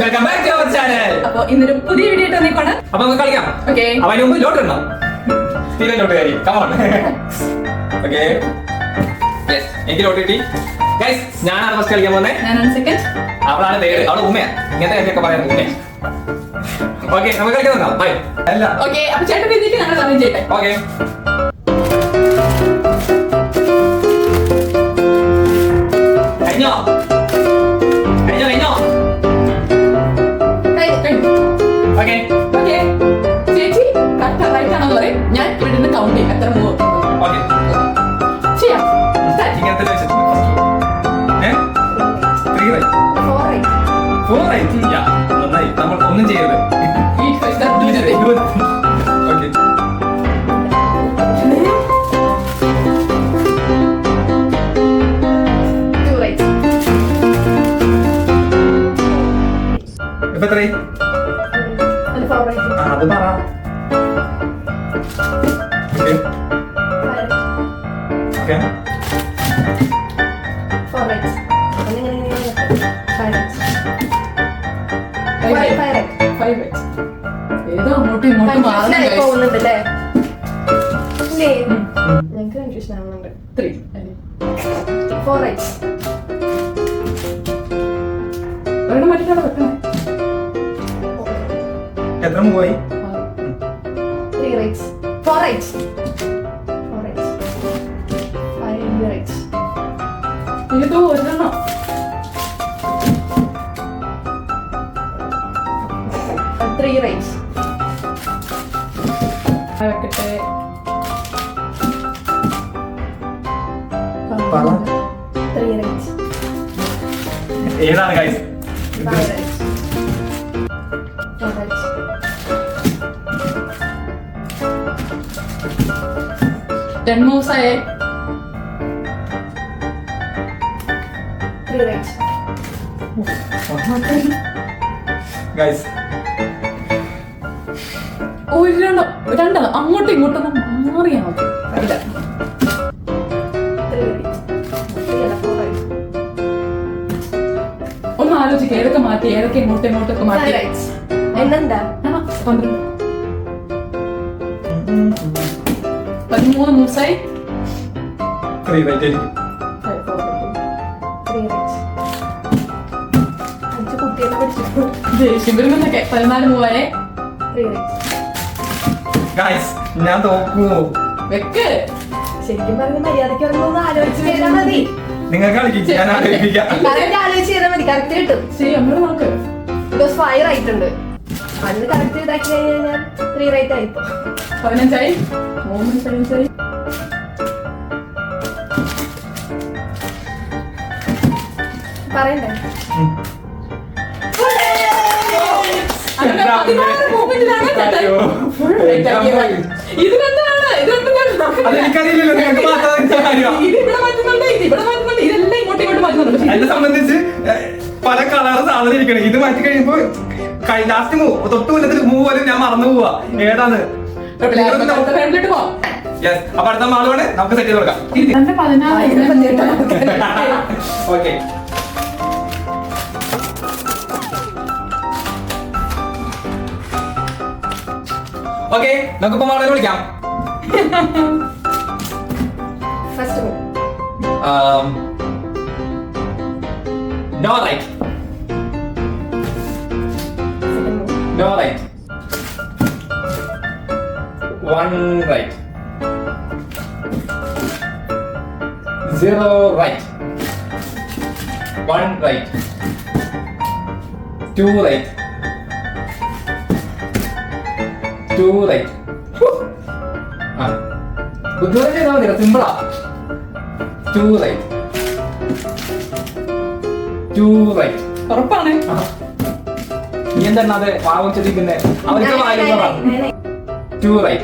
Welcome back to our channel. അപ്പോൾ ഇന്നൊരു പുതിയ വീഡിയോ ഇട്ട് വന്നേക്കാണ്. അപ്പോൾ നമുക്ക് കളിക്കാം. ഓക്കേ. അപ്പോൾ അതിന് മുമ്പ് ലോട്ട് ഇടണം. സ്റ്റീവൻ ലോട്ട് കയറി. Come on. ഓക്കേ. യെസ്. എനിക്ക് ലോട്ട് കിട്ടി. ഗയ്സ്, ഞാനാണ് ഫസ്റ്റ് കളിക്കാൻ പോകുന്നത്. ഞാനാണ് സെക്കൻഡ്. അവളാണ് തേർഡ്. അവള് ഉമ്മയാ. ഇങ്ങനത്തെ കാര്യമൊക്കെ പറയാൻ ഉമ്മ. ഓക്കേ, നമുക്ക് കളിക്കാൻ നോക്കാം. ബൈ. അല്ല. ഓക്കേ, അപ്പോൾ ചേട്ടൻ എഴുതിയിട്ട് ഞങ്ങൾ കമന്റ് ചെയ്യട്ടെ. ഓക്കേ. കഴിഞ്ഞോ? കഴിഞ്ഞോ? ഓക്കേ. ഓക്കേ. ചേച്ചി കറക്റ്റ് റൈറ്റ് ആണെന്ന് പറയും. ഞാൻ ഇവിടെ നിന്ന് കൗണ്ട് ചെയ്യും. എത്ര മൂവ്? ഓക്കേ. ചെയ്യാം. സ്റ്റാർട്ട്. ഇങ്ങനത്തെ വെച്ചിട്ടുണ്ട് ഫസ്റ്റ്. 3 റൈറ്റ്. 4 റൈറ്റ്. യാ. നന്നായി. നമ്മൾ ഒന്നും ചെയ്യരുത്. ഈ ഫസ്റ്റ് ഡു ഓക്കേ. ഇപ്പൊ എത്രയായി? അത് പറ. ഓക്കേ. ഓക്കേ. ഏതോ അങ്ങോട്ടും ഇങ്ങോട്ടും പോകുന്നുണ്ടല്ലേ? ഞങ്ങക്ക് കൺഫ്യൂഷൻ ആവുന്നുണ്ട്. 3 4 റൈറ്റ്. ഒരെണ്ണം മറ്റൊരാളെ വെക്കണേ. എത്ര മൂവായി? 3 റൈറ്റ്. 4 റൈറ്റ്. 4 റൈറ്റ്. 5 റൈറ്റ്. ഏതോ ഒരെണ്ണം. 3 റൈറ്റ്. വെക്കട്ടെ. പറ. 3 റൈറ്റ്. ഏതാണ് ഗൈസ്? 5 റൈറ്റ്. 4 റൈറ്റ്. 10 moves ആയേ. 3 റൈറ്റ്. ഗൈസ്, രണ്ടെണ്ണം അങ്ങോട്ടും ഇങ്ങോട്ടും മാറിയാ മതി. ഇല്ല. 3 റൈറ്റ്. 4 റൈറ്റ്. ഒന്ന് ആലോചിക്കുക, ഏതൊക്കെ മാറ്റി ഏതൊക്കെ ഇങ്ങോട്ടും ഇങ്ങോട്ടൊക്കെ 5 മാറ്റി. റൈറ്റ്. എന്നെന്താ? 12. 13 moves ആയി. 3 റൈറ്റ് ആയിരിക്കും. 3 റൈറ്റ്. 5 കുട്ടികളെ പഠിച്ചിട്ടു. ദേഷ്യം വരുമെന്നൊക്കെ. 14 move ആയേ. 3 റൈറ്റ്. ഗൈസ്, ഞാൻ തോക്കുമോ? വെക്ക്. ശരിക്കും പറഞ്ഞ മര്യാദയ്ക്ക് ഒന്ന് ആലോചിച്ച് ചെയ്താൽ മതി. നിങ്ങൾ കളിക്കും, ഞാൻ ആലോചിപ്പിക്കാം. കറക്റ്റ് ആലോചിച്ച് ചെയ്താൽ മതി. കറക്റ്റ് കിട്ടും. ശരി, നമ്മള് നോക്ക്. ബിക്കോസ് 5 റൈറ്റ് ഉണ്ട്. അന്ന് കറക്റ്റ് ഇതാക്കി കഴിഞ്ഞാൽ 3 റൈറ്റ് ആയിപ്പോ. 15 ആയി. 15 ആയി. പറയണ്ടേ? അങ്ങനെ 16 movement-ലാണ് ചേട്ടൻ full right ആക്കിയത്. ഇത് രണ്ടാണ്. ഇത് രണ്ടും ഞാൻ അതെനിക്കറിയില്ലല്ലോ, നിങ്ങൾക്ക് മാത്രം അറിയുന്ന കാര്യമാണ്. ഇത് ഇവിടെ മാറ്റുന്നുണ്ട്, ഇത് ഇവിടെ മാറ്റുന്നുണ്ട്, ഇതെല്ലാം ഇങ്ങോട്ടും ഇങ്ങോട്ടും മാറ്റുന്നുണ്ട്. പക്ഷേ എന്നെ സംബന്ധിച്ച് പല കളർ സാധനം ഇരിക്കണം. ഇത് മാറ്റി കഴിയുമ്പോ ലാസ്റ്റ് തൊട്ട് മുന്നത്തിൽ മൂവ് പോലും ഞാൻ മറന്നു പോവാ ഏതാണ്. അടുത്ത round-ലോട്ട് പോവാം. യെസ്. അപ്പൊ അടുത്ത ആളുമാണ്, നമുക്ക് സെറ്റ് ചെയ്ത് കൊടുക്കാം. രണ്ട് 16 ഓക്കെ. ഓക്കെ, നമുക്കിപ്പോ ആളെ വിളിക്കാം. First move. No right. Second move. No right. 1 right. 0 right. 1 right. 2 right. 2 right. ബുദ്ധിമുട്ട് ചെയ്താൽ മതി, സിമ്പിളാ. 2 right. 2 right. ഉറപ്പാണ്. നീ എന്താണ് അത് പാവം ചിരിക്കുന്നേ? അവർക്ക് വായുള്ളതാണ്. 2 right.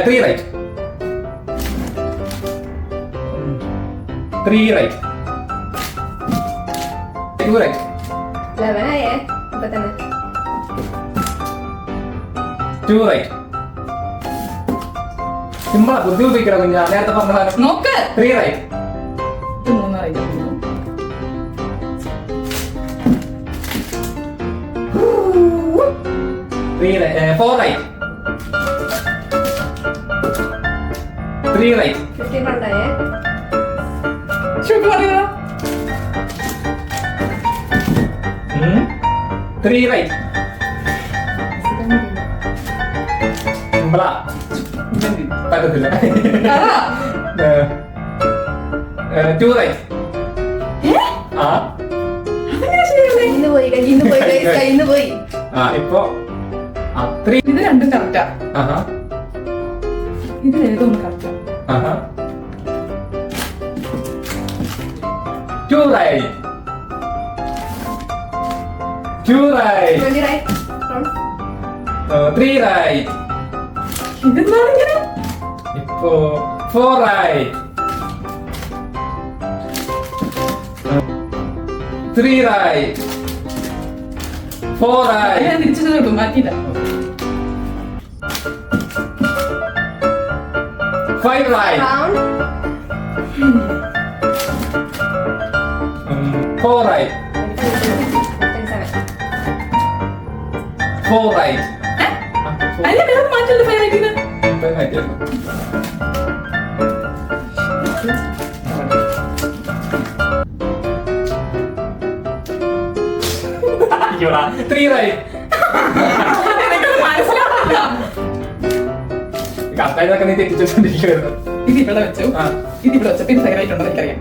3 right. 3 right. 2 right. 11 ആയേ ഇപ്പൊ തന്നെ. 2 right. സിമ്പിളാ, ബുദ്ധി ഉപയോഗിക്കണം കുഞ്ഞാ. നേരത്തെ പറഞ്ഞ നോക്ക്. 3 right. 3 right. 4 right. 3 right. 15 ഉണ്ടായേ. ശുഭ പറയുക. 3 right. സിമ്പിളാ. പറ്റത്തില്ല. 2 right. ആ കയ്യിന്ന് പോയി കയ്യിന്ന് പോയി. ഇപ്പൊ 3. ഇത് രണ്ടും കറക്റ്റാ. ആഹാ ഇത് ഏതൊന്നും കറക്റ്റാ. ആഹാ 2 right. 2 right. 20 right. 3 right. ഇതെന്താണ് ഇങ്ങനെ? ഇപ്പോ 4 right. 3 right. 4 right. ഞാൻ തിരിച്ചു കിട്ടും മാറ്റിയില്ല. 5 right. Round. 4 right. 4 right. അതിന് വേറെ മാറ്റമുണ്ട് ഫൈവ് റൈറ്റിന്. ഇപ്പൊ മാറ്റിയല്ലോ. അയ്യോടാ 3 right. എനിക്കത് മനസ്സിലാവില്ല. കറക്റ്റായിട്ടൊക്കെ നീ തെറ്റിച്ചോണ്ടിരിക്കുവായിരുന്നു. ഇത് ഇവിടെ വെച്ചു. ആ. ഇത് ഇവിടെ വെച്ചു. പിന്നെ ഫൈവ് റൈറ്റ് ഉണ്ടോ എനിക്കറിയാം.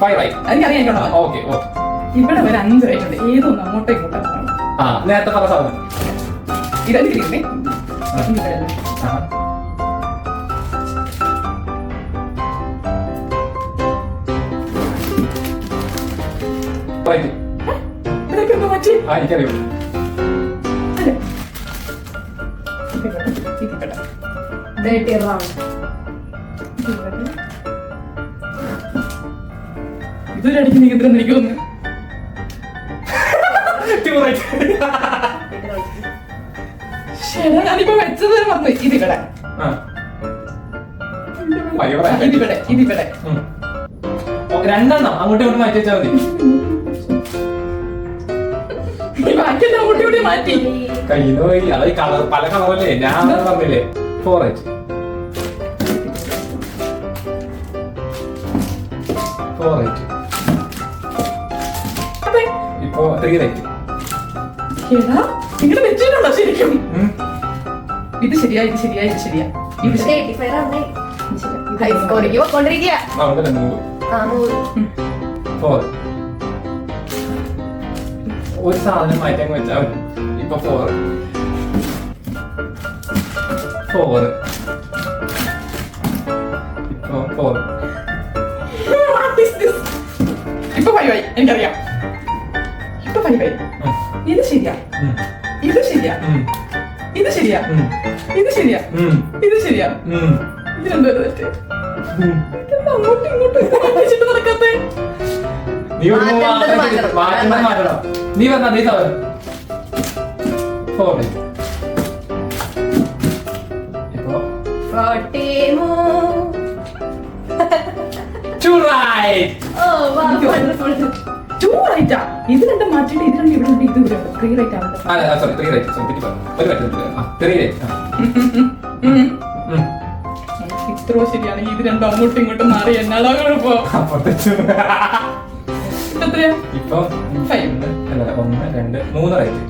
5 right. എനിക്കറിയാം എനിക്കുണ്ടോ. Okay okay. ഇവിടെ ഒരു 5 റൈറ്റ് ഉണ്ട്. ഏതൊന്നും അങ്ങോട്ടോ ഇങ്ങോട്ടോ പോകണം. നേരത്തെ പറഞ്ഞ സാധനം. ഇതെനിക്ക് കിട്ടുന്നേ. ആഹാ. Right. ഇതൊക്കെ ഒന്ന് മാറ്റി. എനിക്കറിയാം. അല്ലേ? ഇത് ഇവിടെ. Dirty round. ഇത് ഇവിടെ. ഇതൊരു അടിക്ക് നിൽക്കുന്നുണ്ടെന്ന് എനിക്ക് തോന്നുന്നു. 2 right. ശരി, ഞാനിപ്പോ വെച്ചത് വരെ മറന്നു. ഇതിവിടെ. ആ. അയ്യോ, right. ഇതിവിടെ. ഇതിവിടെ. രണ്ടെണ്ണം അങ്ങോട്ടും ഇങ്ങോട്ടും മാറ്റി വെച്ചാൽ മതി. ഈ ബാക്കിയെല്ലാം അങ്ങോട്ടും ഇങ്ങോട്ടും മാറ്റി. കയ്യിൽ നിന്ന് പോയി. അത് കളർ പല കളറല്ലേ. ഞാൻ അങ്ങനെ പറഞ്ഞില്ലേ 4 right. 4 right. അതെ. ഇപ്പൊ 3 right. ഏതാ? ഇങ്ങനെ വെച്ചിട്ടുണ്ടോ ശരിക്കും? ഇത് ശരിയാ, ഇത് ശരിയാ, ഇത് ശരിയാ. ഇത് ശരിയാ. 85 round ആയി. ഇത് ശരിയാ. ഇത് ഹൈ സ്കോറിലേക്ക് പോയിക്കൊണ്ടിരിക്കുക. അവിടെ 100. 4. ഒരു സാധനം മാറ്റാൻ വെച്ചാൽ മതി. ഇപ്പൊ 4. 4. ഇപ്പൊ 4. What is this? ഇപ്പൊ 5 ആയി. എനിക്കറിയാം. ഇപ്പൊ 5 ആയി. ഇത് ശരിയാ. ഇത് ശരിയാ. ഇത് ശരിയാ. ഇത് ശരിയാ. ഇത് ശരിയാ. ഇത് രണ്ടും തെറ്റ്. ഇതെന്താ അങ്ങോട്ടും ഇങ്ങോട്ടും വെച്ചിട്ട് നടക്കാത്തെ? നീ മാറ്റണം. നീ പറഞ്ഞ നീ 4. ഇപ്പൊ 40 more. 2 right. Oh, wow, wonderful. 2 right ആ. ഇത് രണ്ടും മാറ്റിയിട്ട് ഇത് രണ്ടും ഇവിടെ ഉണ്ട്. ഇത് ഇവിടെ ഉണ്ട്. 3 right ആണ്. Sorry 3 right. സോറി ഒരു പറ്റുന്നില്ല. 3 right. ഇത്രോ ശരിയാണെങ്കിൽ ഇത് രണ്ടും അങ്ങോട്ടും ഇങ്ങോട്ടും മാറി എന്നാടാ കുഴപ്പം? എത്രയാ? ഇപ്പൊ 5. അല്ല 1 2 3 റൈറ്റ്.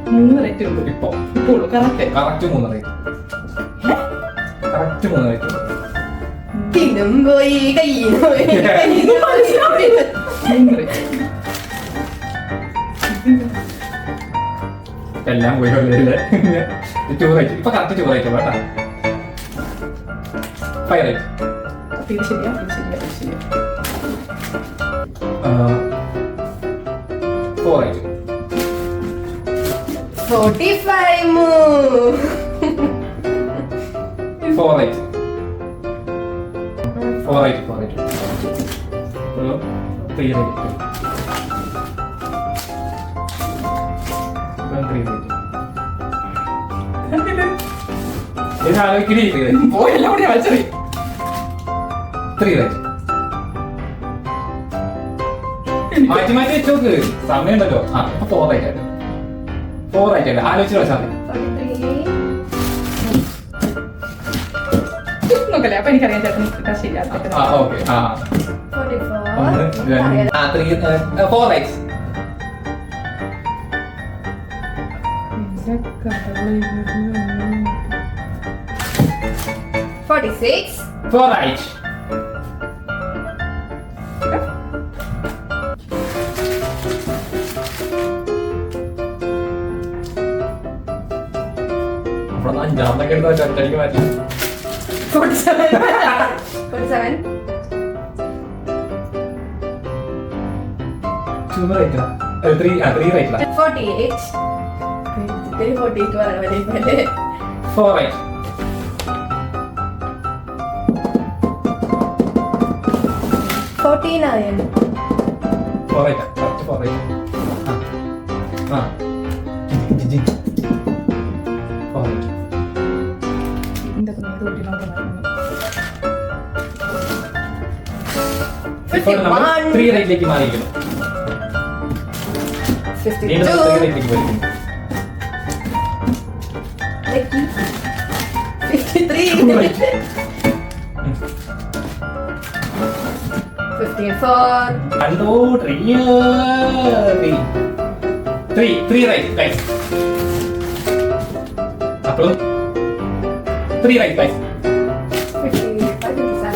3 റൈറ്റ് ഉണ്ട്. ഇപ്പൊ ഇപ്പോൾ correct. Correct 3 right. Correct 3 right. പിന്നും പോയി കയ്യിന്ന് പോയി കയ്യിന്ന് പോയി. 3 റൈറ്റ്. എല്ലാം പോയി വല്ലേ 2 റൈറ്റ്. ഇപ്പൊ കറക്റ്റ് 2 റൈറ്റ് വേണ്ട. 5 റൈറ്റ്. അപ്പൊ ഇത് ശരിയാ, ഇത് ശരിയാ, ഇത് ശരിയാ. 4 right. 45 more. 4 right. 4 right. 4 right. 3 right. 3 right. ഇത് ആലോചിക്കണേ. പോയി എല്ലാം കൂടി വലിച്ചെറി. 3 റൈറ്റ്. മാറ്റി മാറ്റി വെച്ചോക്ക് സമയമുണ്ടല്ലോ. ഇപ്പൊ 4 റൈറ്റ് ആയിട്ട് 4 ആയിട്ടുണ്ട്. ആലോചിച്ച് വെച്ചാൽ മതി. 43. നോക്കല്ലേ അപ്പൊ എനിക്കറിയാം ചേട്ടൻ ഇട്ടാ ശരിയാ. ഓക്കെ. 44. 4 റൈറ്റ്. 46. 4 റൈറ്റ്. അപ്പോൾ അഞ്ചാമതൊക്കെ എടുത്ത് ഒറ്റയടിക്ക് മാറ്റി. 47. 47. 2 റൈറ്റ്. 3 റൈറ്റ്. 48. 48 പറയണ പോലെ. 4 റൈറ്റ്. 49. 4 റൈറ്റ്. Correct 4 right. ആ. 4 റൈറ്റ്. ഇതിന്റെ കുഞ്ഞു കൂട്ടി നോക്കണം. ഇപ്പോൾ നമ്മൾ 3 റൈറ്റിലേക്ക് മാറിയിരിക്കുന്നു. വീണ്ടും 3 52. റൈറ്റിലേക്ക് പോയിരിക്കുന്നു. 53. 54. കണ്ടോ, 3 റൈറ്റ് ഗൈസ്. അപ്പോഴും 3 right guys.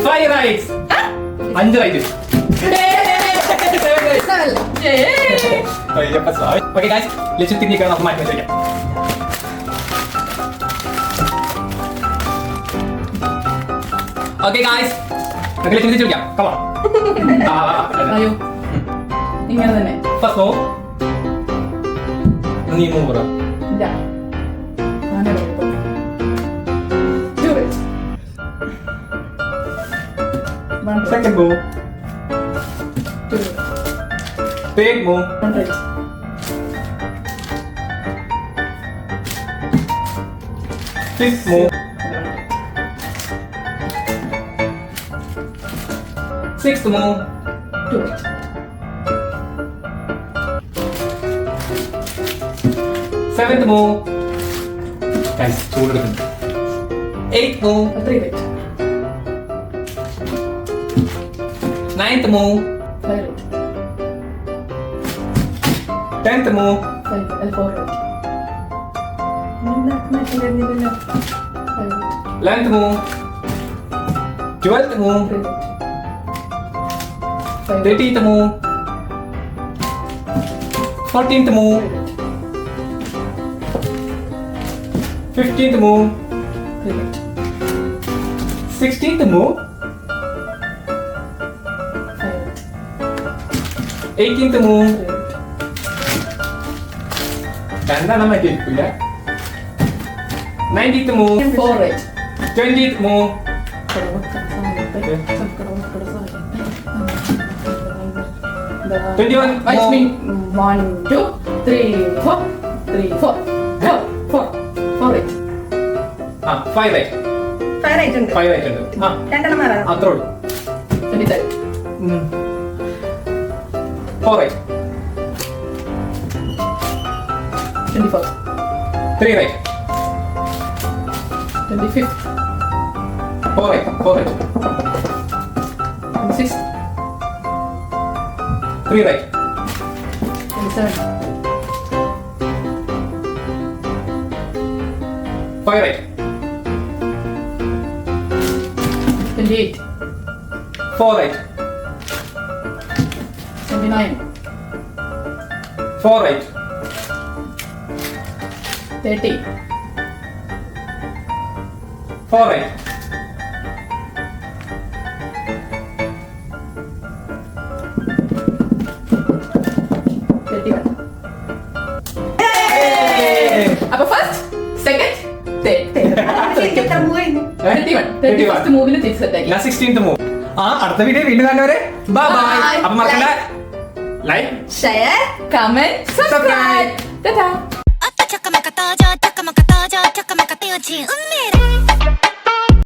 5 rights. 5 right. 7. Okay guys, ലക്ഷ്യത്തിലേക്ക് നമുക്ക് മാറ്റി വെച്ചേക്കാം. ഓക്കെ ഗൈസ്, നമുക്ക് ലക്ഷ്യം തിരിച്ചു വിളിക്കാം. Come on. അയ്യോ ഇങ്ങനെ തന്നെ. First move. നീ move പറ. ഇല്ല. ഞാനേ ഉള്ളൂ. Do it. One right. Second move. Two right. Third move. One right. Fifth move. One right. Sixth move. Two right. Seventh move. Guys, ചൂടെടുക്കുന്നു. Eighth move. Three right. Ninth move. Five right. 10th move. Four right. Five right. 11th move. 12th move. Three right. Five right. 13th move. 14th move. Three right. 15th move. Three right. 16th move. Five right. 18th move. Three right. രണ്ടെണ്ണം മാറ്റിയിരിക്കില്ല. 19th move. Four right. 20th move. 21 Watch more. me. 1, 2, 3, 4. 3, 4. 4, 4. 4 right. 5 right. 5 right ഉണ്ട്. 5 right ഉണ്ട്. രണ്ടെണ്ണം മാറാം. അത്രേ ഉള്ളൂ. 23. 4 right. 24. 3 right. 25. 4 right. 4 right. 26. 3 right. 27. 5 right. 28. 4 right. 29. 4 right. 30. 4 right. 31. അപ്പൊ first second എത്ര move കഴിഞ്ഞു? 31 മൂവിന് തിരിച്ച് സെറ്റാക്കി. ഞാൻ 16th move. അടുത്ത വീഡിയോ വീണ്ടും കാണുന്നവരെ ബൈ ബൈ. Bye. അപ്പൊ മറക്കണ്ട ലൈക്ക് Share. Comment subscribe. ടാറ്റാ. 아빠 잠깐만 갔다 오자 잠깐만 갔다 오자 잠깐만 갔다 오지 은미래